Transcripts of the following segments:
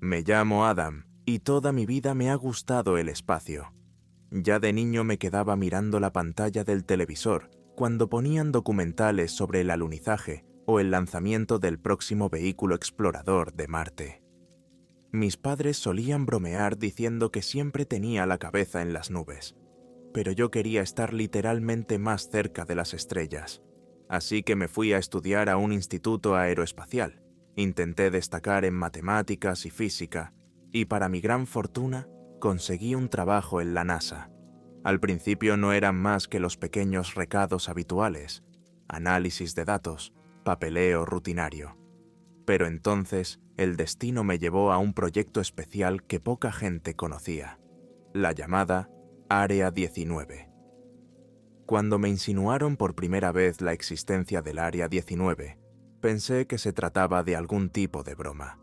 Me llamo Adam y toda mi vida me ha gustado el espacio. Ya de niño me quedaba mirando la pantalla del televisor cuando ponían documentales sobre el alunizaje o el lanzamiento del próximo vehículo explorador de Marte. Mis padres solían bromear diciendo que siempre tenía la cabeza en las nubes, pero yo quería estar literalmente más cerca de las estrellas. Así que me fui a estudiar a un instituto aeroespacial. Intenté destacar en matemáticas y física, y para mi gran fortuna, conseguí un trabajo en la NASA. Al principio no eran más que los pequeños recados habituales, análisis de datos, papeleo rutinario. Pero entonces, el destino me llevó a un proyecto especial que poca gente conocía, la llamada Área 19. Cuando me insinuaron por primera vez la existencia del Área 19, pensé que se trataba de algún tipo de broma.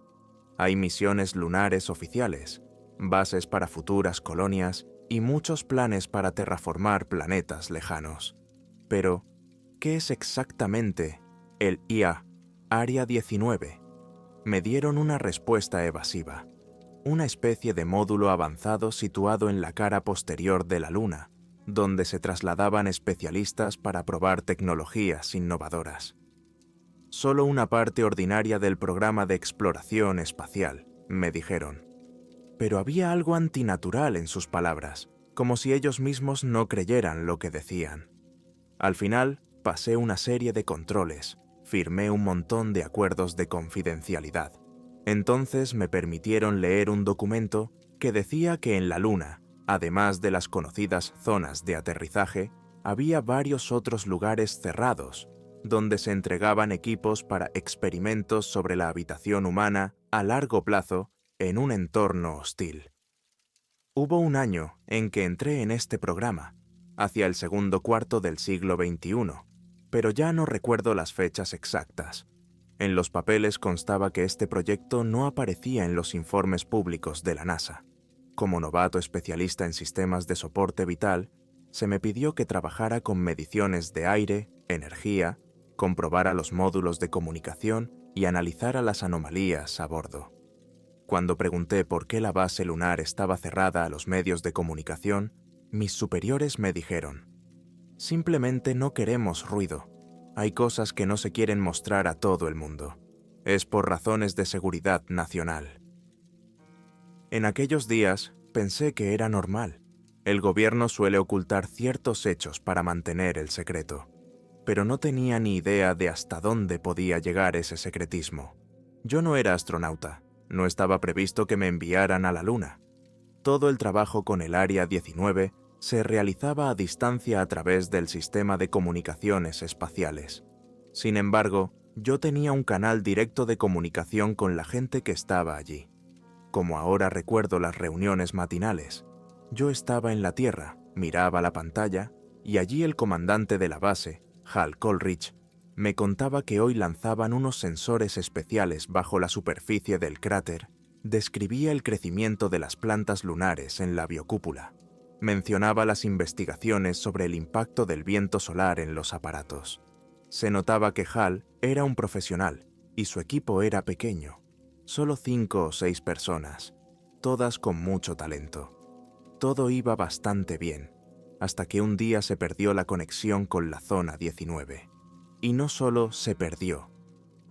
Hay misiones lunares oficiales, bases para futuras colonias y muchos planes para terraformar planetas lejanos. Pero, ¿qué es exactamente el IA, Área 19? Me dieron una respuesta evasiva, una especie de módulo avanzado situado en la cara posterior de la Luna, donde se trasladaban especialistas para probar tecnologías innovadoras. Solo una parte ordinaria del programa de exploración espacial, me dijeron. Pero había algo antinatural en sus palabras, como si ellos mismos no creyeran lo que decían. Al final, pasé una serie de controles, firmé un montón de acuerdos de confidencialidad. Entonces me permitieron leer un documento que decía que en la Luna, además de las conocidas zonas de aterrizaje, había varios otros lugares cerrados, donde se entregaban equipos para experimentos sobre la habitación humana a largo plazo en un entorno hostil. Hubo un año en que entré en este programa, hacia el segundo cuarto del siglo XXI, pero ya no recuerdo las fechas exactas. En los papeles constaba que este proyecto no aparecía en los informes públicos de la NASA. Como novato especialista en sistemas de soporte vital, se me pidió que trabajara con mediciones de aire, energía, comprobara los módulos de comunicación y analizara las anomalías a bordo. Cuando pregunté por qué la base lunar estaba cerrada a los medios de comunicación, mis superiores me dijeron: simplemente no queremos ruido. Hay cosas que no se quieren mostrar a todo el mundo. Es por razones de seguridad nacional. En aquellos días pensé que era normal. El gobierno suele ocultar ciertos hechos para mantener el secreto, pero no tenía ni idea de hasta dónde podía llegar ese secretismo. Yo no era astronauta, no estaba previsto que me enviaran a la Luna. Todo el trabajo con el Área 19 se realizaba a distancia a través del sistema de comunicaciones espaciales. Sin embargo, yo tenía un canal directo de comunicación con la gente que estaba allí. Como ahora recuerdo las reuniones matinales, yo estaba en la Tierra, miraba la pantalla, y allí el comandante de la base, Hal Coleridge, me contaba que hoy lanzaban unos sensores especiales bajo la superficie del cráter. Describía el crecimiento de las plantas lunares en la biocúpula. Mencionaba las investigaciones sobre el impacto del viento solar en los aparatos. Se notaba que Hal era un profesional y su equipo era pequeño, solo 5 o 6 personas, todas con mucho talento. Todo iba bastante bien, hasta que un día se perdió la conexión con la zona 19. Y no solo se perdió.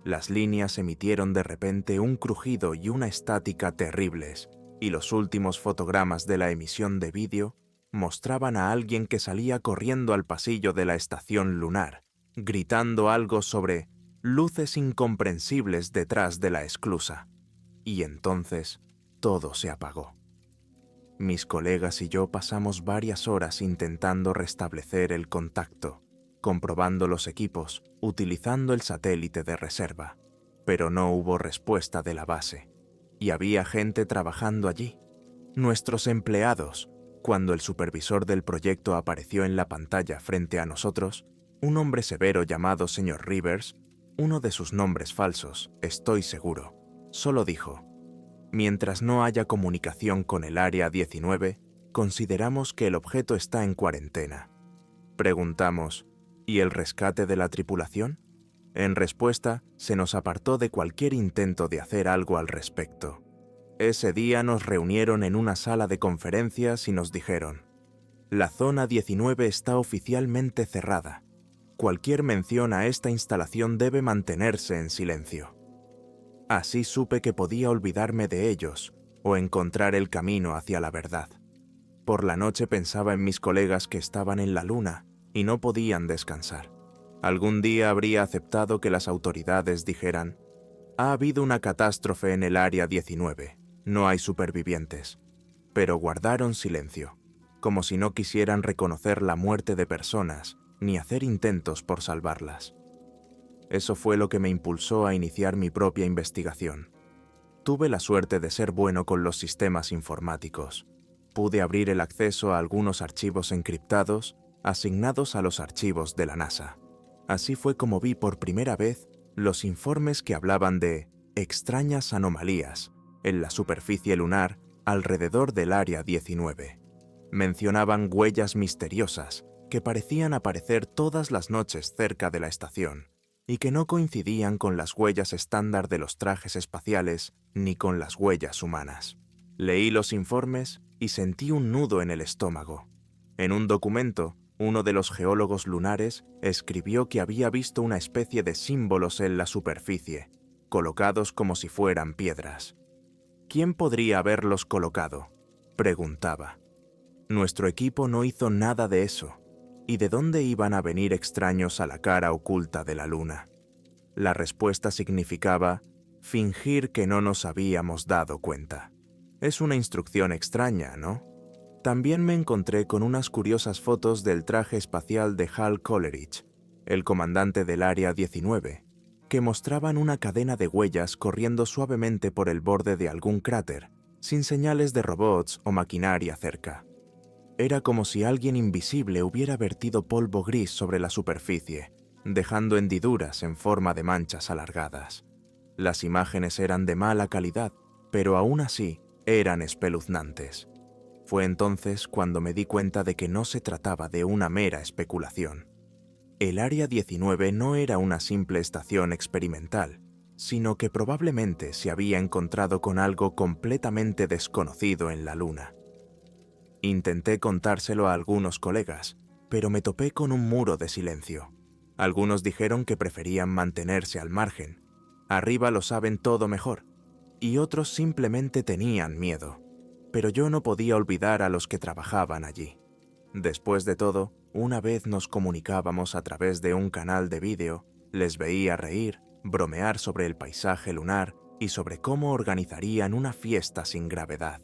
Las líneas emitieron de repente un crujido y una estática terribles, y los últimos fotogramas de la emisión de vídeo mostraban a alguien que salía corriendo al pasillo de la estación lunar, gritando algo sobre luces incomprensibles detrás de la esclusa. Y entonces todo se apagó. Mis colegas y yo pasamos varias horas intentando restablecer el contacto, comprobando los equipos, utilizando el satélite de reserva, pero no hubo respuesta de la base, y había gente trabajando allí, nuestros empleados. Cuando el supervisor del proyecto apareció en la pantalla frente a nosotros, un hombre severo llamado Sr. Rivers, uno de sus nombres falsos, estoy seguro, solo dijo: mientras no haya comunicación con el Área 19, consideramos que el objeto está en cuarentena. Preguntamos: ¿y el rescate de la tripulación? En respuesta, se nos apartó de cualquier intento de hacer algo al respecto. Ese día nos reunieron en una sala de conferencias y nos dijeron: la zona 19 está oficialmente cerrada. Cualquier mención a esta instalación debe mantenerse en silencio. Así supe que podía olvidarme de ellos o encontrar el camino hacia la verdad. Por la noche pensaba en mis colegas que estaban en la luna y no podían descansar. Algún día habría aceptado que las autoridades dijeran: ha habido una catástrofe en el Área 19, no hay supervivientes. Pero guardaron silencio, como si no quisieran reconocer la muerte de personas ni hacer intentos por salvarlas. Eso fue lo que me impulsó a iniciar mi propia investigación. Tuve la suerte de ser bueno con los sistemas informáticos. Pude abrir el acceso a algunos archivos encriptados asignados a los archivos de la NASA. Así fue como vi por primera vez los informes que hablaban de extrañas anomalías en la superficie lunar alrededor del Área 19. Mencionaban huellas misteriosas que parecían aparecer todas las noches cerca de la estación y que no coincidían con las huellas estándar de los trajes espaciales ni con las huellas humanas. Leí los informes y sentí un nudo en el estómago. En un documento, uno de los geólogos lunares escribió que había visto una especie de símbolos en la superficie, colocados como si fueran piedras. ¿Quién podría haberlos colocado?, preguntaba. Nuestro equipo no hizo nada de eso. ¿Y de dónde iban a venir extraños a la cara oculta de la luna? La respuesta significaba fingir que no nos habíamos dado cuenta. Es una instrucción extraña, ¿no? También me encontré con unas curiosas fotos del traje espacial de Hal Coleridge, el comandante del Área 19, que mostraban una cadena de huellas corriendo suavemente por el borde de algún cráter, sin señales de robots o maquinaria cerca. Era como si alguien invisible hubiera vertido polvo gris sobre la superficie, dejando hendiduras en forma de manchas alargadas. Las imágenes eran de mala calidad, pero aún así eran espeluznantes. Fue entonces cuando me di cuenta de que no se trataba de una mera especulación. El Área 19 no era una simple estación experimental, sino que probablemente se había encontrado con algo completamente desconocido en la Luna. Intenté contárselo a algunos colegas, pero me topé con un muro de silencio. Algunos dijeron que preferían mantenerse al margen. Arriba lo saben todo mejor. Y otros simplemente tenían miedo. Pero yo no podía olvidar a los que trabajaban allí. Después de todo, una vez nos comunicábamos a través de un canal de vídeo, les veía reír, bromear sobre el paisaje lunar y sobre cómo organizarían una fiesta sin gravedad.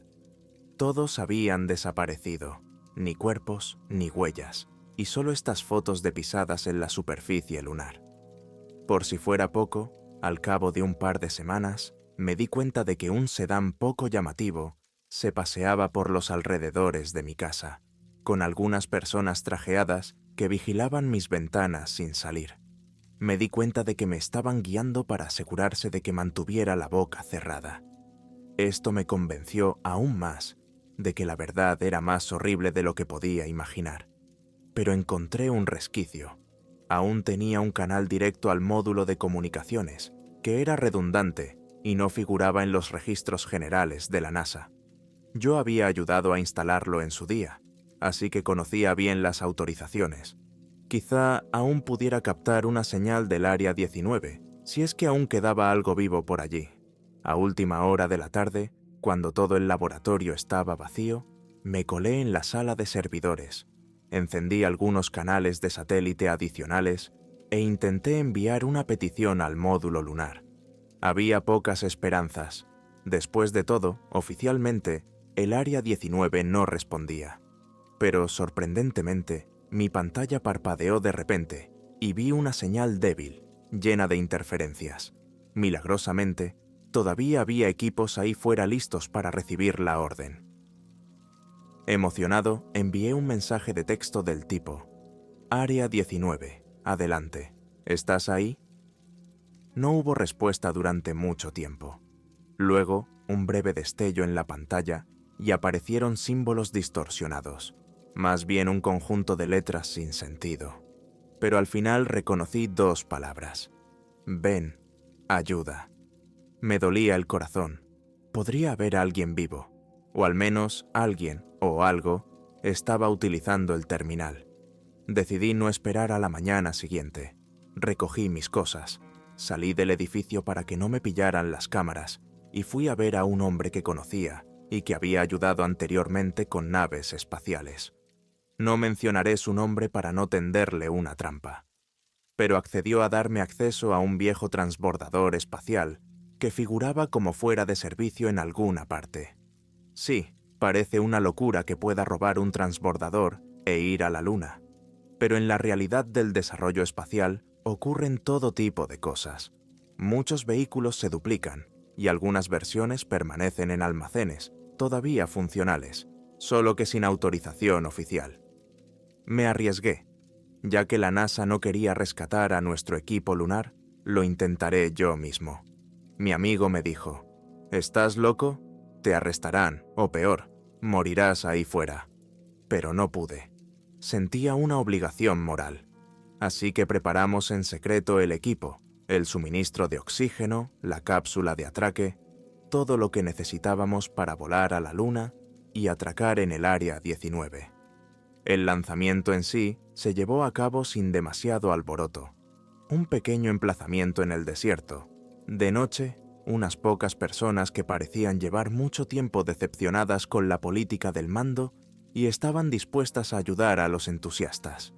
Todos habían desaparecido, ni cuerpos ni huellas, y solo estas fotos de pisadas en la superficie lunar. Por si fuera poco, al cabo de un par de semanas, me di cuenta de que un sedán poco llamativo se paseaba por los alrededores de mi casa, con algunas personas trajeadas que vigilaban mis ventanas sin salir. Me di cuenta de que me estaban guiando para asegurarse de que mantuviera la boca cerrada. Esto me convenció aún más de que la verdad era más horrible de lo que podía imaginar. Pero encontré un resquicio. Aún tenía un canal directo al módulo de comunicaciones, que era redundante y no figuraba en los registros generales de la NASA. Yo había ayudado a instalarlo en su día, así que conocía bien las autorizaciones. Quizá aún pudiera captar una señal del Área 19, si es que aún quedaba algo vivo por allí. A última hora de la tarde, cuando todo el laboratorio estaba vacío, me colé en la sala de servidores, encendí algunos canales de satélite adicionales e intenté enviar una petición al módulo lunar. Había pocas esperanzas. Después de todo, oficialmente, el Área 19 no respondía. Pero, sorprendentemente, mi pantalla parpadeó de repente y vi una señal débil, llena de interferencias. Milagrosamente, todavía había equipos ahí fuera listos para recibir la orden. Emocionado, envié un mensaje de texto del tipo: Área 19, adelante. ¿Estás ahí? No hubo respuesta durante mucho tiempo. Luego, un breve destello en la pantalla y aparecieron símbolos distorsionados, más bien un conjunto de letras sin sentido. Pero al final reconocí dos palabras: ven, ayuda. Me dolía el corazón. podría haber alguien vivo, o al menos alguien o algo estaba utilizando el terminal. Decidí no esperar a la mañana siguiente. Recogí mis cosas, salí del edificio para que no me pillaran las cámaras y fui a ver a un hombre que conocía y que había ayudado anteriormente con naves espaciales. No mencionaré su nombre para no tenderle una trampa, pero accedió a darme acceso a un viejo transbordador espacial que figuraba como fuera de servicio en alguna parte. Sí, parece una locura que pueda robar un transbordador e ir a la Luna, pero en la realidad del desarrollo espacial ocurren todo tipo de cosas. Muchos vehículos se duplican y algunas versiones permanecen en almacenes, todavía funcionales, solo que sin autorización oficial. Me arriesgué. Ya que la NASA no quería rescatar a nuestro equipo lunar, lo intentaré yo mismo. Mi amigo me dijo, ¿estás loco? Te arrestarán, o peor, morirás ahí fuera. Pero no pude. Sentía una obligación moral. Así que preparamos en secreto el equipo, el suministro de oxígeno, la cápsula de atraque, todo lo que necesitábamos para volar a la Luna y atracar en el Área 19. El lanzamiento en sí se llevó a cabo sin demasiado alboroto. Un pequeño emplazamiento en el desierto. De noche, unas pocas personas que parecían llevar mucho tiempo decepcionadas con la política del mando y estaban dispuestas a ayudar a los entusiastas.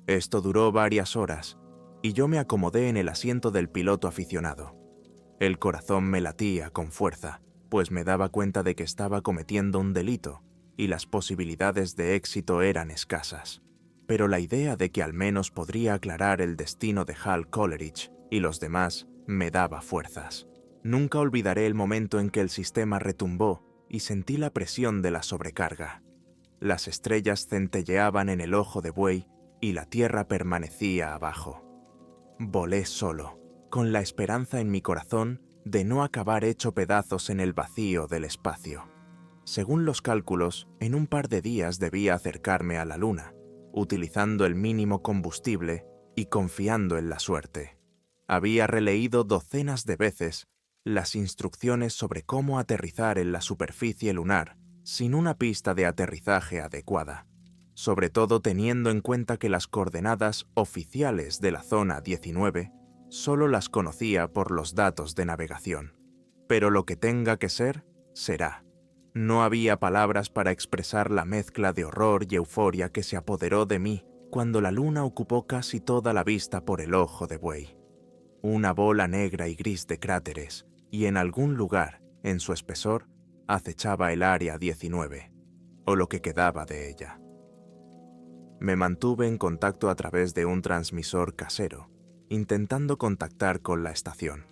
Esto duró varias horas, y yo me acomodé en el asiento del piloto aficionado. El corazón me latía con fuerza, pues me daba cuenta de que estaba cometiendo un delito, y las posibilidades de éxito eran escasas. Pero la idea de que al menos podría aclarar el destino de Hal Coleridge y los demás me daba fuerzas. Nunca olvidaré el momento en que el sistema retumbó y sentí la presión de la sobrecarga. Las estrellas centelleaban en el ojo de buey y la Tierra permanecía abajo. Volé solo, con la esperanza en mi corazón de no acabar hecho pedazos en el vacío del espacio. Según los cálculos, en un par de días debía acercarme a la Luna, utilizando el mínimo combustible y confiando en la suerte. Había releído docenas de veces las instrucciones sobre cómo aterrizar en la superficie lunar sin una pista de aterrizaje adecuada, sobre todo teniendo en cuenta que las coordenadas oficiales de la zona 19 solo las conocía por los datos de navegación. Pero lo que tenga que ser, será. No había palabras para expresar la mezcla de horror y euforia que se apoderó de mí cuando la Luna ocupó casi toda la vista por el ojo de buey. Una bola negra y gris de cráteres, y en algún lugar, en su espesor, acechaba el Área 19, o lo que quedaba de ella. Me mantuve en contacto a través de un transmisor casero, intentando contactar con la estación.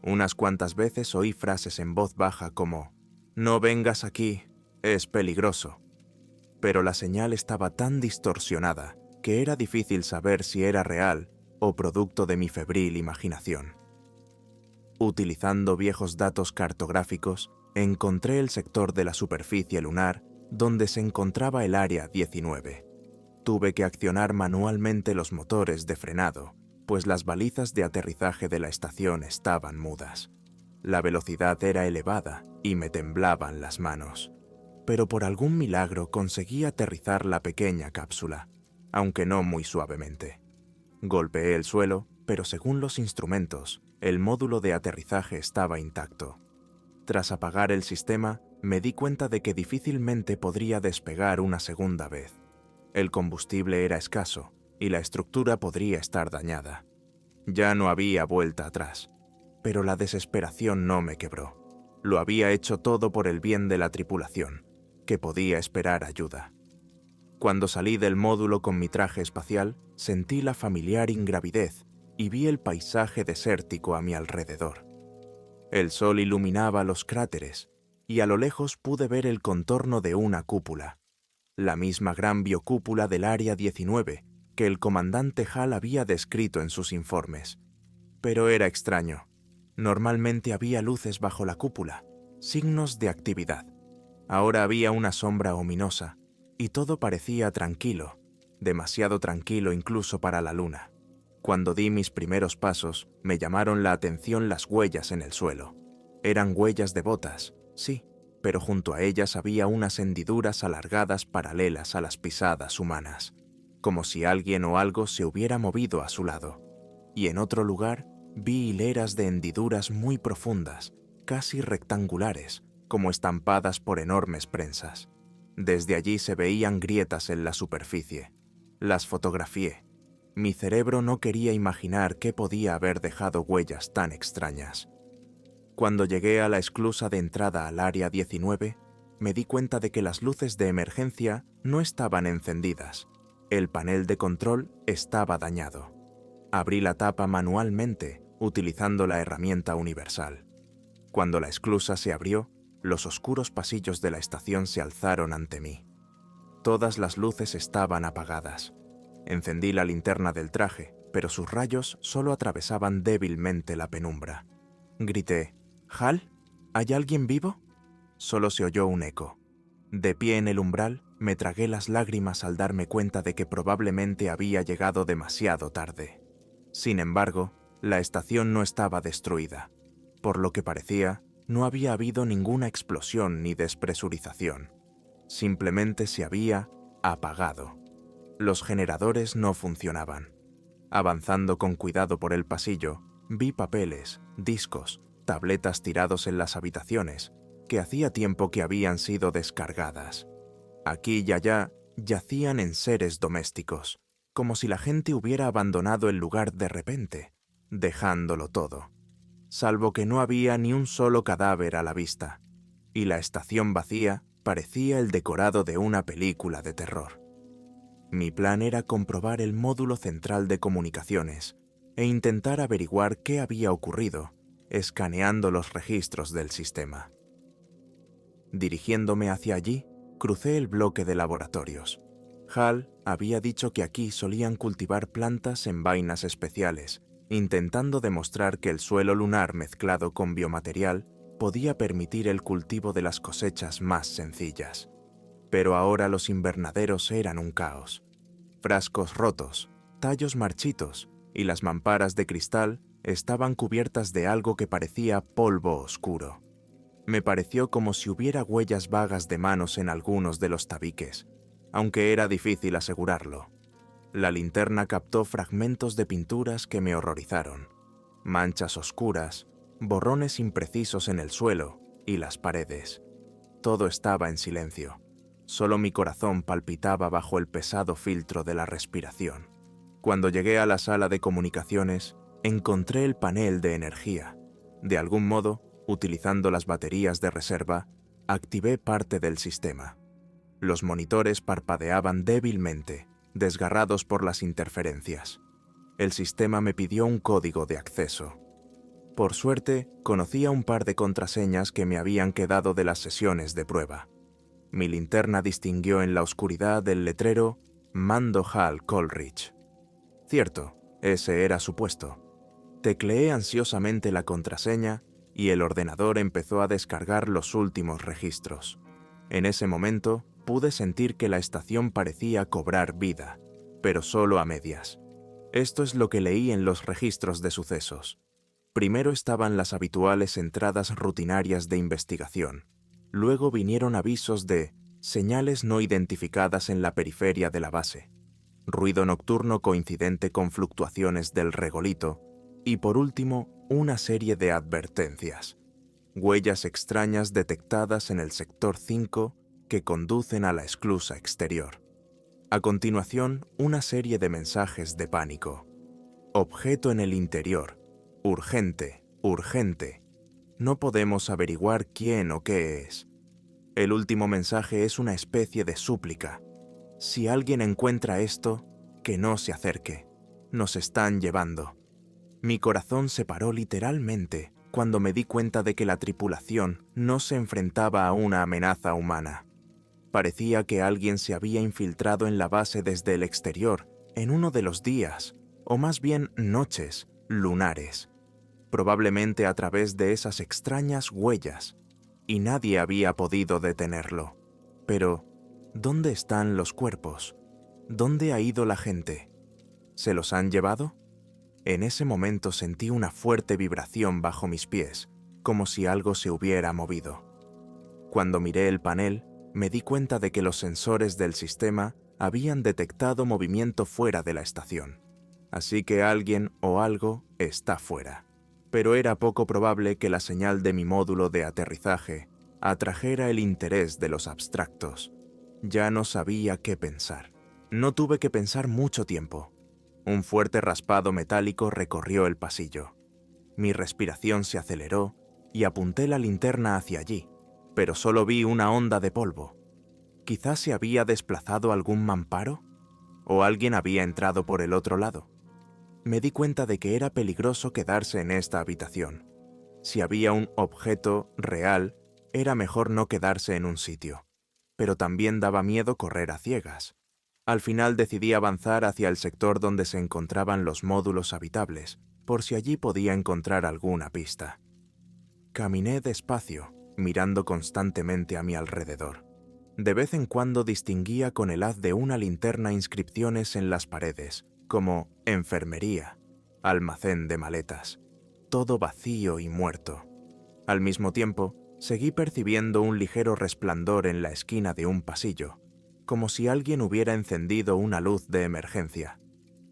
Unas cuantas veces oí frases en voz baja como «No vengas aquí, es peligroso». Pero la señal estaba tan distorsionada que era difícil saber si era real o producto de mi febril imaginación. Utilizando viejos datos cartográficos, encontré el sector de la superficie lunar donde se encontraba el Área 19. Tuve que accionar manualmente los motores de frenado, pues las balizas de aterrizaje de la estación estaban mudas. La velocidad era elevada y me temblaban las manos. Pero por algún milagro conseguí aterrizar la pequeña cápsula, aunque no muy suavemente. Golpeé el suelo, pero según los instrumentos, el módulo de aterrizaje estaba intacto. Tras apagar el sistema, me di cuenta de que difícilmente podría despegar una segunda vez. El combustible era escaso y la estructura podría estar dañada. Ya no había vuelta atrás, pero la desesperación no me quebró. Lo había hecho todo por el bien de la tripulación, que podía esperar ayuda. Cuando salí del módulo con mi traje espacial, sentí la familiar ingravidez y vi el paisaje desértico a mi alrededor. El sol iluminaba los cráteres y a lo lejos pude ver el contorno de una cúpula, la misma gran biocúpula del Área 19 que el comandante Hall había descrito en sus informes. Pero era extraño. Normalmente había luces bajo la cúpula, signos de actividad. Ahora había una sombra ominosa, y todo parecía tranquilo, demasiado tranquilo incluso para la Luna. Cuando di mis primeros pasos, me llamaron la atención las huellas en el suelo. Eran huellas de botas, Sí, pero junto a ellas había unas hendiduras alargadas paralelas a las pisadas humanas, como si alguien o algo se hubiera movido a su lado. Y en otro lugar vi hileras de hendiduras muy profundas, casi rectangulares, como estampadas por enormes prensas. Desde allí se veían grietas en la superficie. Las fotografié. Mi cerebro no quería imaginar qué podía haber dejado huellas tan extrañas. Cuando llegué a la esclusa de entrada al área 19, me di cuenta de que las luces de emergencia no estaban encendidas. El panel de control estaba dañado. Abrí la tapa manualmente, utilizando la herramienta universal. Cuando la esclusa se abrió, los oscuros pasillos de la estación se alzaron ante mí. Todas las luces estaban apagadas. Encendí la linterna del traje, pero sus rayos solo atravesaban débilmente la penumbra. Grité, «¿Hal? ¿Hay alguien vivo?» Solo se oyó un eco. De pie en el umbral, me tragué las lágrimas al darme cuenta de que probablemente había llegado demasiado tarde. Sin embargo, la estación no estaba destruida. Por lo que parecía, no había habido ninguna explosión ni despresurización. Simplemente se había apagado. Los generadores no funcionaban. Avanzando con cuidado por el pasillo, vi papeles, discos, tabletas tirados en las habitaciones, que hacía tiempo que habían sido descargadas. Aquí y allá yacían enseres domésticos, como si la gente hubiera abandonado el lugar de repente, dejándolo todo. Salvo que no había ni un solo cadáver a la vista, y la estación vacía parecía el decorado de una película de terror. Mi plan era comprobar el módulo central de comunicaciones e intentar averiguar qué había ocurrido, escaneando los registros del sistema. Dirigiéndome hacia allí, crucé el bloque de laboratorios. Hal había dicho que aquí solían cultivar plantas en vainas especiales, intentando demostrar que el suelo lunar mezclado con biomaterial podía permitir el cultivo de las cosechas más sencillas. Pero ahora los invernaderos eran un caos. Frascos rotos, tallos marchitos y las mamparas de cristal estaban cubiertas de algo que parecía polvo oscuro. Me pareció como si hubiera huellas vagas de manos en algunos de los tabiques, aunque era difícil asegurarlo. La linterna captó fragmentos de pinturas que me horrorizaron. Manchas oscuras, borrones imprecisos en el suelo y las paredes. Todo estaba en silencio. Solo mi corazón palpitaba bajo el pesado filtro de la respiración. Cuando llegué a la sala de comunicaciones, encontré el panel de energía. De algún modo, utilizando las baterías de reserva, activé parte del sistema. Los monitores parpadeaban débilmente, desgarrados por las interferencias. El sistema me pidió un código de acceso. Por suerte, conocía un par de contraseñas que me habían quedado de las sesiones de prueba. Mi linterna distinguió en la oscuridad el letrero «Mando Hal Coleridge». Cierto, ese era su puesto. Tecleé ansiosamente la contraseña y el ordenador empezó a descargar los últimos registros. En ese momento, pude sentir que la estación parecía cobrar vida, pero solo a medias. Esto es lo que leí en los registros de sucesos. Primero estaban las habituales entradas rutinarias de investigación. Luego vinieron avisos de señales no identificadas en la periferia de la base, ruido nocturno coincidente con fluctuaciones del regolito y, por último, una serie de advertencias. Huellas extrañas detectadas en el sector 5 que conducen a la esclusa exterior. A continuación, una serie de mensajes de pánico. Objeto en el interior. Urgente, urgente. No podemos averiguar quién o qué es. El último mensaje es una especie de súplica. Si alguien encuentra esto, que no se acerque. Nos están llevando. Mi corazón se paró literalmente cuando me di cuenta de que la tripulación no se enfrentaba a una amenaza humana. Parecía que alguien se había infiltrado en la base desde el exterior en uno de los días, o más bien noches, lunares. Probablemente a través de esas extrañas huellas, y nadie había podido detenerlo. Pero, ¿dónde están los cuerpos? ¿Dónde ha ido la gente? ¿Se los han llevado? En ese momento sentí una fuerte vibración bajo mis pies, como si algo se hubiera movido. Cuando miré el panel, me di cuenta de que los sensores del sistema habían detectado movimiento fuera de la estación. Así que alguien o algo está fuera. Pero era poco probable que la señal de mi módulo de aterrizaje atrajera el interés de los abstractos. Ya no sabía qué pensar. No tuve que pensar mucho tiempo. Un fuerte raspado metálico recorrió el pasillo. Mi respiración se aceleró y apunté la linterna hacia allí, pero solo vi una onda de polvo. ¿Quizás se había desplazado algún mamparo? ¿O alguien había entrado por el otro lado? Me di cuenta de que era peligroso quedarse en esta habitación. Si había un objeto real, era mejor no quedarse en un sitio. Pero también daba miedo correr a ciegas. Al final decidí avanzar hacia el sector donde se encontraban los módulos habitables, por si allí podía encontrar alguna pista. Caminé despacio, mirando constantemente a mi alrededor. De vez en cuando distinguía con el haz de una linterna inscripciones en las paredes, como enfermería, almacén de maletas, todo vacío y muerto. Al mismo tiempo, seguí percibiendo un ligero resplandor en la esquina de un pasillo, como si alguien hubiera encendido una luz de emergencia.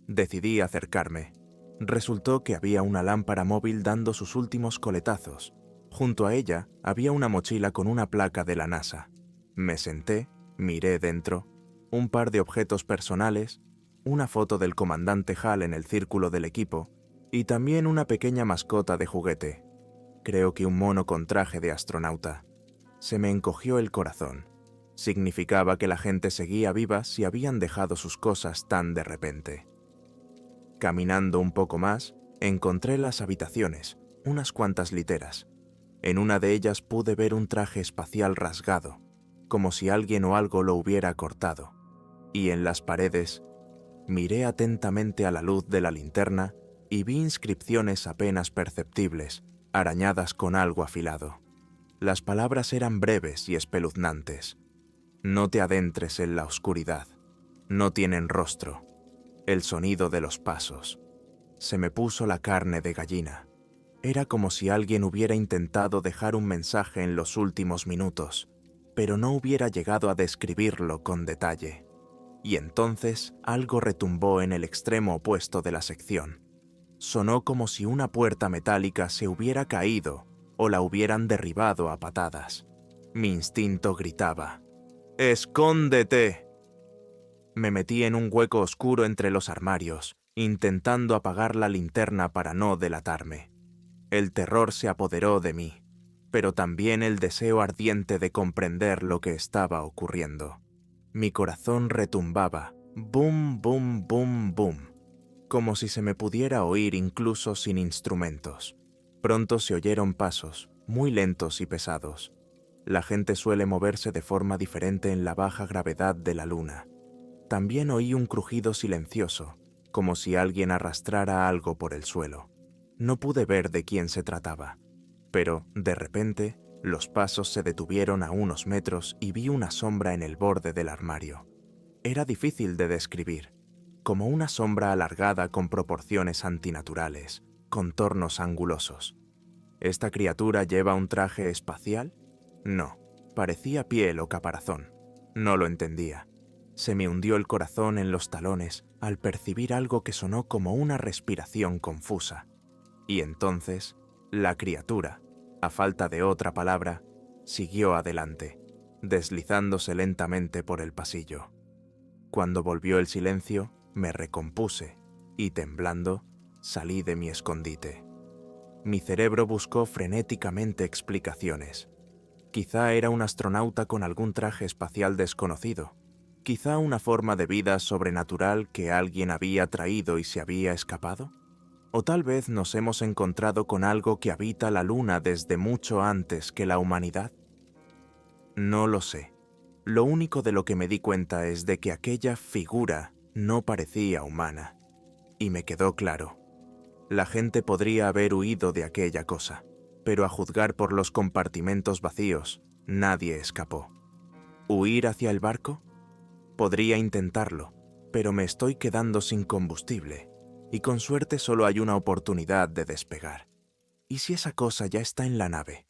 Decidí acercarme. Resultó que había una lámpara móvil dando sus últimos coletazos. Junto a ella había una mochila con una placa de la NASA. Me senté, miré dentro, un par de objetos personales, una foto del comandante Hall en el círculo del equipo y también una pequeña mascota de juguete. Creo que un mono con traje de astronauta. Se me encogió el corazón. Significaba que la gente seguía viva si habían dejado sus cosas tan de repente. Caminando un poco más, encontré las habitaciones, unas cuantas literas. En una de ellas pude ver un traje espacial rasgado, como si alguien o algo lo hubiera cortado. Y en las paredes, miré atentamente a la luz de la linterna y vi inscripciones apenas perceptibles, arañadas con algo afilado. Las palabras eran breves y espeluznantes. No te adentres en la oscuridad. No tienen rostro. El sonido de los pasos. Se me puso la carne de gallina. Era como si alguien hubiera intentado dejar un mensaje en los últimos minutos, pero no hubiera llegado a describirlo con detalle. Y entonces algo retumbó en el extremo opuesto de la sección. Sonó como si una puerta metálica se hubiera caído o la hubieran derribado a patadas. Mi instinto gritaba: ¡escóndete! Me metí en un hueco oscuro entre los armarios, intentando apagar la linterna para no delatarme. El terror se apoderó de mí, pero también el deseo ardiente de comprender lo que estaba ocurriendo. Mi corazón retumbaba, bum, bum, bum, bum, como si se me pudiera oír incluso sin instrumentos. Pronto se oyeron pasos, muy lentos y pesados. La gente suele moverse de forma diferente en la baja gravedad de la luna. También oí un crujido silencioso, como si alguien arrastrara algo por el suelo. No pude ver de quién se trataba, pero, de repente, los pasos se detuvieron a unos metros y vi una sombra en el borde del armario. Era difícil de describir, como una sombra alargada con proporciones antinaturales, contornos angulosos. ¿Esta criatura lleva un traje espacial? No, parecía piel o caparazón. No lo entendía. Se me hundió el corazón en los talones al percibir algo que sonó como una respiración confusa. Y entonces, la criatura, a falta de otra palabra, siguió adelante, deslizándose lentamente por el pasillo. Cuando volvió el silencio, me recompuse y, temblando, salí de mi escondite. Mi cerebro buscó frenéticamente explicaciones. Quizá era un astronauta con algún traje espacial desconocido. Quizá una forma de vida sobrenatural que alguien había traído y se había escapado. O tal vez nos hemos encontrado con algo que habita la luna desde mucho antes que la humanidad. No lo sé. Lo único de lo que me di cuenta es de que aquella figura no parecía humana. Y me quedó claro. La gente podría haber huido de aquella cosa, pero a juzgar por los compartimentos vacíos, nadie escapó. ¿Huir hacia el barco? Podría intentarlo, pero me estoy quedando sin combustible, y con suerte solo hay una oportunidad de despegar. ¿Y si esa cosa ya está en la nave?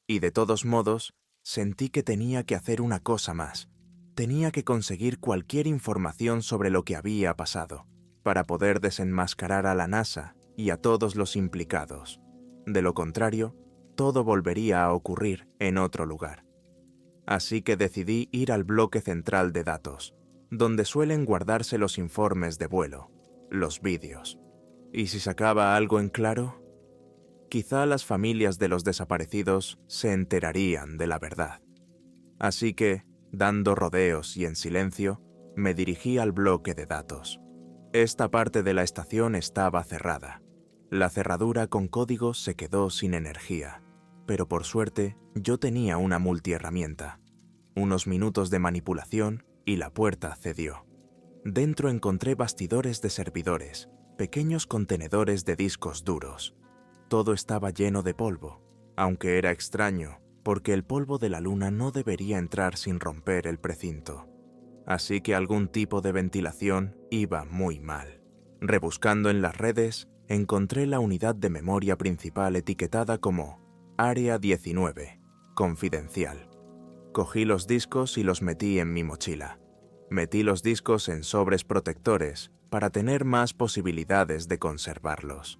Y de todos modos, Sentí que tenía que hacer una cosa más. Tenía que conseguir cualquier información sobre lo que había pasado, para poder desenmascarar a la NASA y a todos los implicados. De lo contrario, todo volvería a ocurrir en otro lugar. Así que decidí ir al bloque central de datos, donde suelen guardarse los informes de vuelo, los vídeos. ¿Y si sacaba algo en claro? Quizá las familias de los desaparecidos se enterarían de la verdad. Así que, dando rodeos y en silencio, me dirigí al bloque de datos. Esta parte de la estación estaba cerrada. La cerradura con código se quedó sin energía, pero por suerte yo tenía una multiherramienta. Unos minutos de manipulación y la puerta cedió. Dentro encontré bastidores de servidores, pequeños contenedores de discos duros. Todo estaba lleno de polvo, aunque era extraño, porque el polvo de la luna no debería entrar sin romper el precinto. Así que algún tipo de ventilación iba muy mal. Rebuscando en las redes, encontré la unidad de memoria principal etiquetada como Área 19, confidencial. Cogí los discos y los metí en mi mochila. Metí los discos en sobres protectores para tener más posibilidades de conservarlos.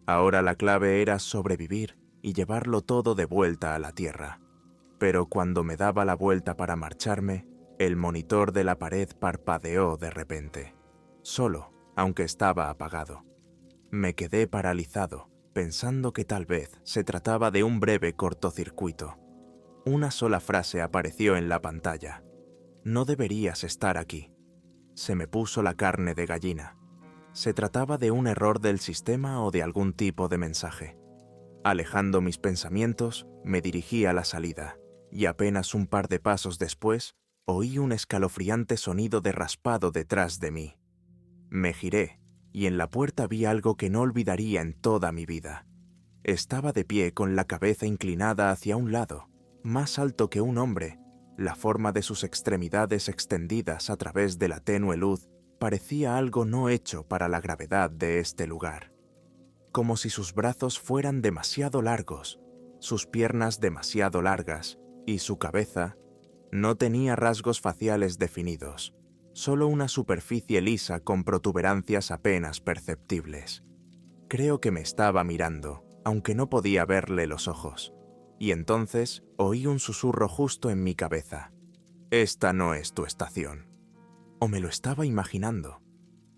Ahora la clave era sobrevivir y llevarlo todo de vuelta a la Tierra. Pero cuando me daba la vuelta para marcharme, el monitor de la pared parpadeó de repente. Solo, aunque estaba apagado. Me quedé paralizado, pensando que tal vez se trataba de un breve cortocircuito. Una sola frase apareció en la pantalla. No deberías estar aquí. Se me puso la carne de gallina. ¿Se trataba de un error del sistema o de algún tipo de mensaje? Alejando mis pensamientos, me dirigí a la salida, y apenas un par de pasos después, oí un escalofriante sonido de raspado detrás de mí. Me giré, y en la puerta vi algo que no olvidaría en toda mi vida. Estaba de pie con la cabeza inclinada hacia un lado, más alto que un hombre. La forma de sus extremidades extendidas a través de la tenue luz parecía algo no hecho para la gravedad de este lugar. Como si sus brazos fueran demasiado largos, sus piernas demasiado largas, y su cabeza no tenía rasgos faciales definidos, solo una superficie lisa con protuberancias apenas perceptibles. Creo que me estaba mirando, aunque no podía verle los ojos. Y entonces oí un susurro justo en mi cabeza. «Esta no es tu estación». ¿O me lo estaba imaginando?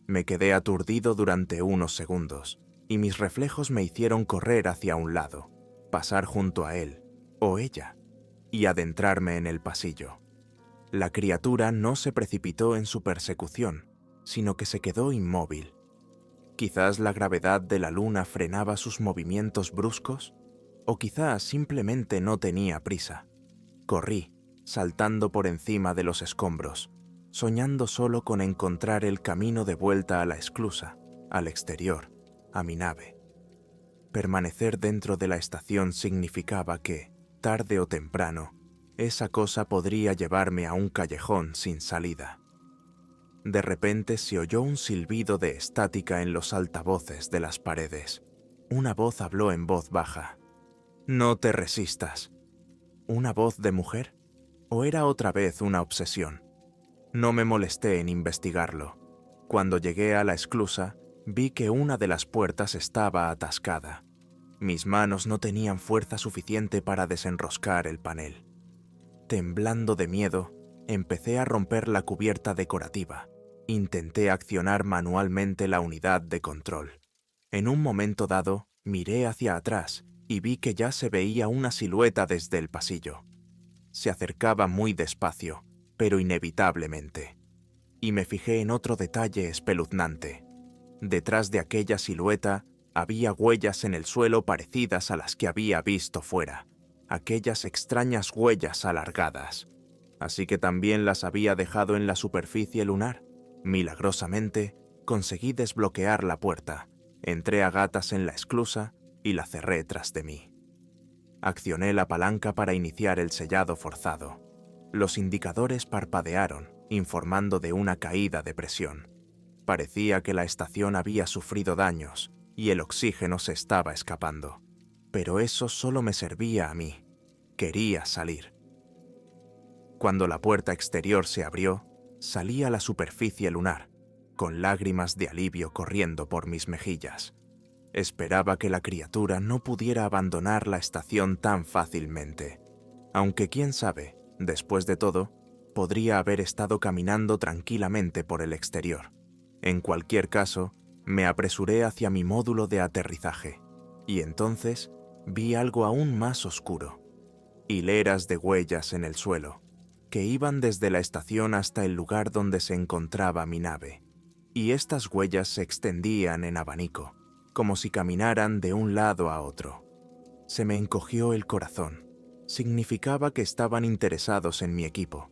Me quedé aturdido durante unos segundos, y mis reflejos me hicieron correr hacia un lado, pasar junto a él, o ella, y adentrarme en el pasillo. La criatura no se precipitó en su persecución, sino que se quedó inmóvil. Quizás la gravedad de la luna frenaba sus movimientos bruscos, o quizás simplemente no tenía prisa. Corrí, saltando por encima de los escombros, soñando solo con encontrar el camino de vuelta a la esclusa, al exterior, a mi nave. Permanecer dentro de la estación significaba que, tarde o temprano, esa cosa podría llevarme a un callejón sin salida. De repente se oyó un silbido de estática en los altavoces de las paredes. Una voz habló en voz baja. «No te resistas». ¿Una voz de mujer? ¿O era otra vez una obsesión? No me molesté en investigarlo. Cuando llegué a la esclusa, vi que una de las puertas estaba atascada. Mis manos no tenían fuerza suficiente para desenroscar el panel. Temblando de miedo, empecé a romper la cubierta decorativa. Intenté accionar manualmente la unidad de control. En un momento dado, miré hacia atrás y vi que ya se veía una silueta desde el pasillo. Se acercaba muy despacio, pero inevitablemente. Y me fijé en otro detalle espeluznante. Detrás de aquella silueta había huellas en el suelo parecidas a las que había visto fuera, aquellas extrañas huellas alargadas. Así que también las había dejado en la superficie lunar. Milagrosamente, conseguí desbloquear la puerta, entré a gatas en la esclusa y la cerré tras de mí. Accioné la palanca para iniciar el sellado forzado. Los indicadores parpadearon, informando de una caída de presión. Parecía que la estación había sufrido daños y el oxígeno se estaba escapando. Pero eso solo me servía a mí. Quería salir. Cuando la puerta exterior se abrió, salí a la superficie lunar, con lágrimas de alivio corriendo por mis mejillas. Esperaba que la criatura no pudiera abandonar la estación tan fácilmente, aunque quién sabe, después de todo, podría haber estado caminando tranquilamente por el exterior. En cualquier caso, me apresuré hacia mi módulo de aterrizaje, y entonces vi algo aún más oscuro. Hileras de huellas en el suelo, que iban desde la estación hasta el lugar donde se encontraba mi nave, y estas huellas se extendían en abanico, como si caminaran de un lado a otro. Se me encogió el corazón. Significaba que estaban interesados en mi equipo.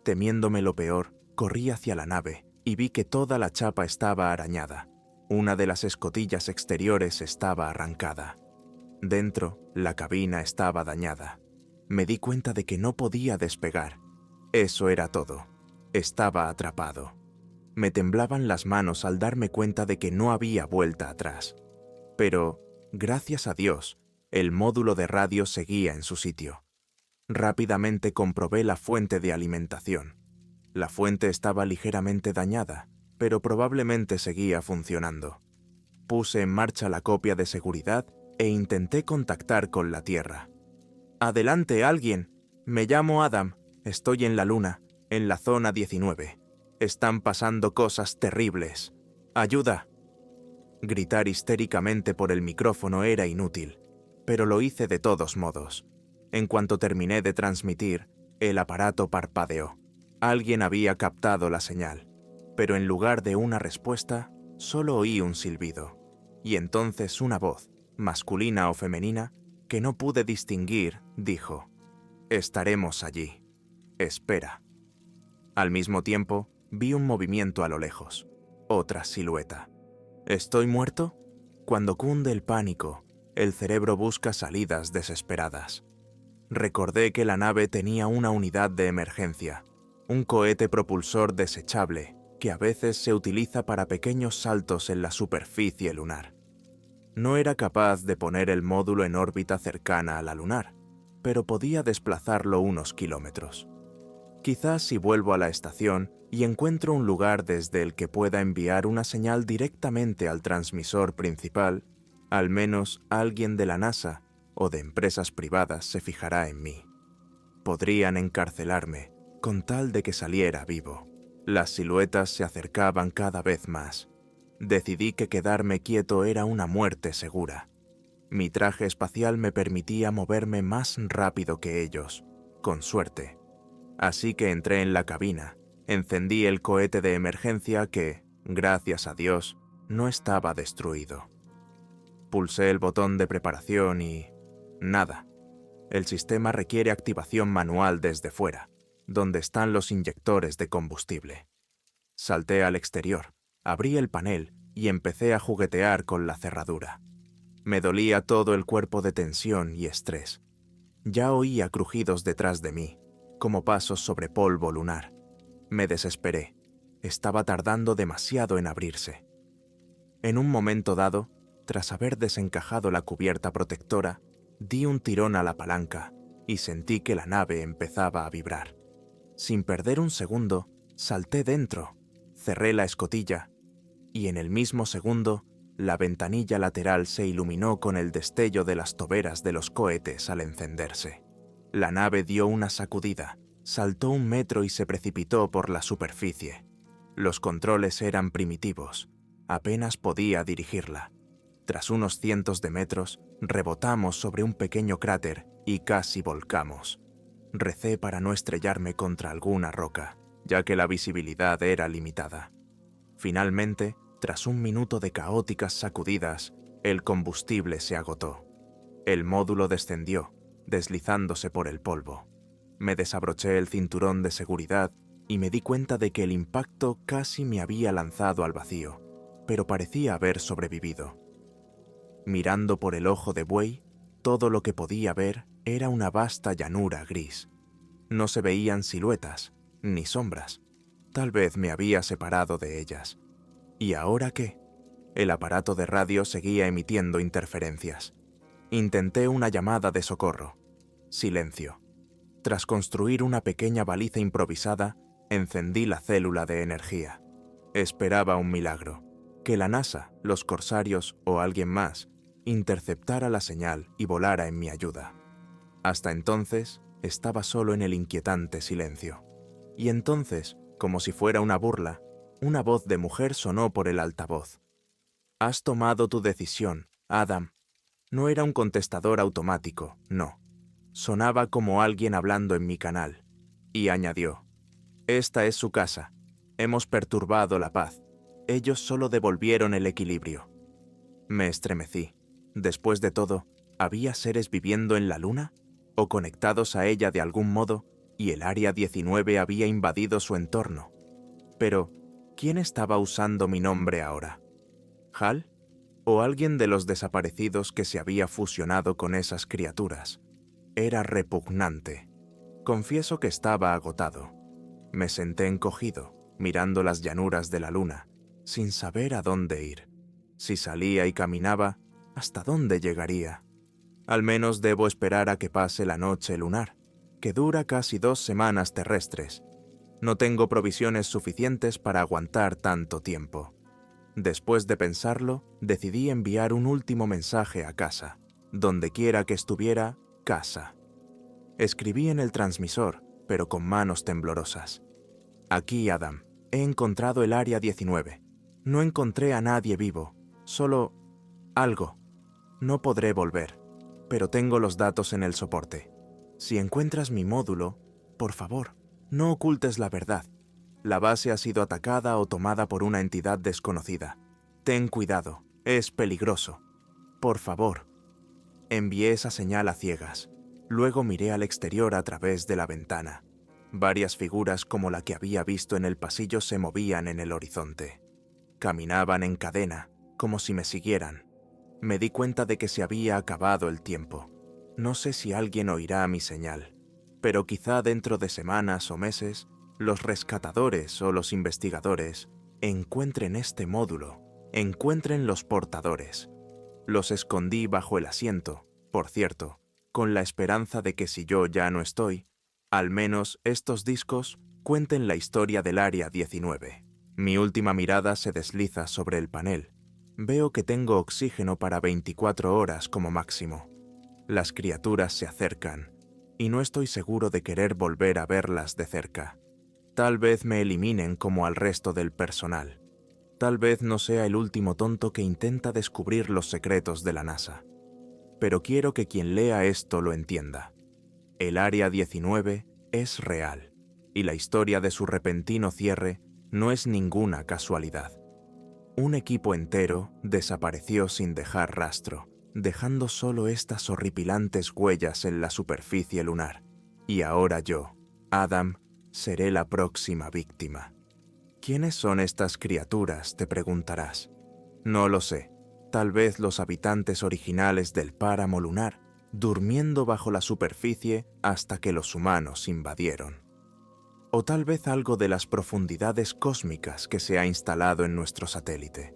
Temiéndome lo peor, corrí hacia la nave y vi que toda la chapa estaba arañada. Una de las escotillas exteriores estaba arrancada. Dentro, la cabina estaba dañada. Me di cuenta de que no podía despegar. Eso era todo. Estaba atrapado. Me temblaban las manos al darme cuenta de que no había vuelta atrás. Pero, gracias a Dios, el módulo de radio seguía en su sitio. Rápidamente comprobé la fuente de alimentación. La fuente estaba ligeramente dañada, pero probablemente seguía funcionando. Puse en marcha la copia de seguridad e intenté contactar con la Tierra. «Adelante, alguien. Me llamo Adam. Estoy en la Luna, en la zona 19. Están pasando cosas terribles. ¡Ayuda!». Gritar histéricamente por el micrófono era inútil, pero lo hice de todos modos. En cuanto terminé de transmitir, el aparato parpadeó. Alguien había captado la señal, pero en lugar de una respuesta, solo oí un silbido. Y entonces una voz, masculina o femenina, que no pude distinguir, dijo: «Estaremos allí. Espera». Al mismo tiempo, vi un movimiento a lo lejos. Otra silueta. ¿Estoy muerto? Cuando cunde el pánico, el cerebro busca salidas desesperadas. Recordé que la nave tenía una unidad de emergencia, un cohete propulsor desechable que a veces se utiliza para pequeños saltos en la superficie lunar. No era capaz de poner el módulo en órbita cercana a la lunar, pero podía desplazarlo unos kilómetros. Quizás si vuelvo a la estación y encuentro un lugar desde el que pueda enviar una señal directamente al transmisor principal, al menos alguien de la NASA o de empresas privadas se fijará en mí. Podrían encarcelarme con tal de que saliera vivo. Las siluetas se acercaban cada vez más. Decidí que quedarme quieto era una muerte segura. Mi traje espacial me permitía moverme más rápido que ellos, con suerte. Así que entré en la cabina, encendí el cohete de emergencia que, gracias a Dios, no estaba destruido. Pulsé el botón de preparación y... nada. El sistema requiere activación manual desde fuera, donde están los inyectores de combustible. Salté al exterior, abrí el panel y empecé a juguetear con la cerradura. Me dolía todo el cuerpo de tensión y estrés. Ya oía crujidos detrás de mí, como pasos sobre polvo lunar. Me desesperé. Estaba tardando demasiado en abrirse. En un momento dado, tras haber desencajado la cubierta protectora, di un tirón a la palanca y sentí que la nave empezaba a vibrar. Sin perder un segundo, salté dentro, cerré la escotilla y en el mismo segundo, la ventanilla lateral se iluminó con el destello de las toberas de los cohetes al encenderse. La nave dio una sacudida, saltó 1 metro y se precipitó por la superficie. Los controles eran primitivos, apenas podía dirigirla. Tras unos cientos de metros, rebotamos sobre un pequeño cráter y casi volcamos. Recé para no estrellarme contra alguna roca, ya que la visibilidad era limitada. Finalmente, tras 1 minuto de caóticas sacudidas, el combustible se agotó. El módulo descendió, deslizándose por el polvo. Me desabroché el cinturón de seguridad y me di cuenta de que el impacto casi me había lanzado al vacío, pero parecía haber sobrevivido. Mirando por el ojo de buey, todo lo que podía ver era una vasta llanura gris. No se veían siluetas, ni sombras. Tal vez me había separado de ellas. ¿Y ahora qué? El aparato de radio seguía emitiendo interferencias. Intenté una llamada de socorro. Silencio. Tras construir una pequeña baliza improvisada, encendí la célula de energía. Esperaba un milagro, que la NASA, los corsarios o alguien más interceptara la señal y volara en mi ayuda. Hasta entonces, estaba solo en el inquietante silencio. Y entonces, como si fuera una burla, una voz de mujer sonó por el altavoz. «Has tomado tu decisión, Adam». No era un contestador automático, no. Sonaba como alguien hablando en mi canal. Y añadió: «Esta es su casa. Hemos perturbado la paz. Ellos solo devolvieron el equilibrio». Me estremecí. Después de todo, ¿había seres viviendo en la Luna? ¿O conectados a ella de algún modo? Y el Área 19 había invadido su entorno. Pero, ¿quién estaba usando mi nombre ahora? ¿Hal? ¿O alguien de los desaparecidos que se había fusionado con esas criaturas? Era repugnante. Confieso que estaba agotado. Me senté encogido, mirando las llanuras de la Luna, sin saber a dónde ir. Si salía y caminaba, ¿hasta dónde llegaría? Al menos debo esperar a que pase la noche lunar, que dura casi 2 semanas terrestres. No tengo provisiones suficientes para aguantar tanto tiempo. Después de pensarlo, decidí enviar un último mensaje a casa. Donde quiera que estuviera, casa. Escribí en el transmisor, pero con manos temblorosas. «Aquí, Adam. He encontrado el Área 19. No encontré a nadie vivo, solo algo. No podré volver, pero tengo los datos en el soporte. Si encuentras mi módulo, por favor, no ocultes la verdad. La base ha sido atacada o tomada por una entidad desconocida. Ten cuidado, es peligroso. Por favor». Envié esa señal a ciegas. Luego miré al exterior a través de la ventana. Varias figuras como la que había visto en el pasillo se movían en el horizonte. Caminaban en cadena, como si me siguieran. Me di cuenta de que se había acabado el tiempo. No sé si alguien oirá mi señal, pero quizá dentro de semanas o meses, los rescatadores o los investigadores encuentren este módulo, encuentren los portadores. Los escondí bajo el asiento, por cierto, con la esperanza de que si yo ya no estoy, al menos estos discos cuenten la historia del Área 19. Mi última mirada se desliza sobre el panel. Veo que tengo oxígeno para 24 horas como máximo. Las criaturas se acercan, y no estoy seguro de querer volver a verlas de cerca. Tal vez me eliminen como al resto del personal. Tal vez no sea el último tonto que intenta descubrir los secretos de la NASA. Pero quiero que quien lea esto lo entienda. El Área 19 es real, y la historia de su repentino cierre no es ninguna casualidad. Un equipo entero desapareció sin dejar rastro, dejando solo estas horripilantes huellas en la superficie lunar. Y ahora yo, Adam, seré la próxima víctima. ¿Quiénes son estas criaturas?, te preguntarás. No lo sé. Tal vez los habitantes originales del páramo lunar, durmiendo bajo la superficie hasta que los humanos invadieron. O tal vez algo de las profundidades cósmicas que se ha instalado en nuestro satélite.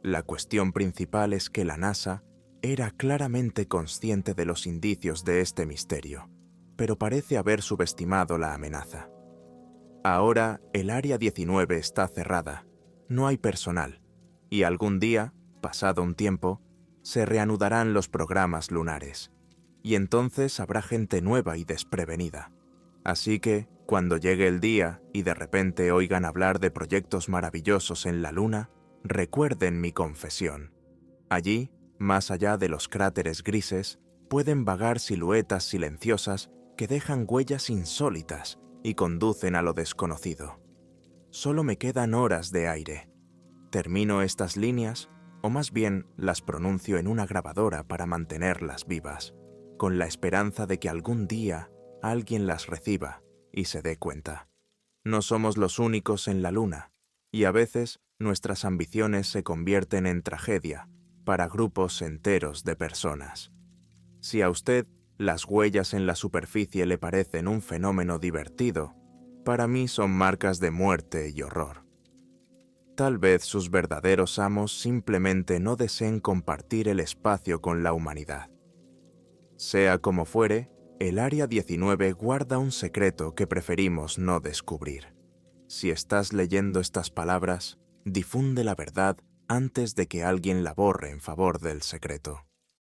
La cuestión principal es que la NASA era claramente consciente de los indicios de este misterio, pero parece haber subestimado la amenaza. Ahora el Área 19 está cerrada, no hay personal, y algún día, pasado un tiempo, se reanudarán los programas lunares, y entonces habrá gente nueva y desprevenida. Así que, cuando llegue el día y de repente oigan hablar de proyectos maravillosos en la Luna, recuerden mi confesión. Allí, más allá de los cráteres grises, pueden vagar siluetas silenciosas que dejan huellas insólitas y conducen a lo desconocido. Solo me quedan horas de aire. Termino estas líneas, o más bien las pronuncio en una grabadora para mantenerlas vivas, con la esperanza de que algún día alguien las reciba y se dé cuenta. No somos los únicos en la Luna, y a veces nuestras ambiciones se convierten en tragedia para grupos enteros de personas. Si a usted las huellas en la superficie le parecen un fenómeno divertido, para mí son marcas de muerte y horror. Tal vez sus verdaderos amos simplemente no deseen compartir el espacio con la humanidad. Sea como fuere, El Área 19 guarda un secreto que preferimos no descubrir. Si estás leyendo estas palabras, difunde la verdad antes de que alguien la borre en favor del secreto.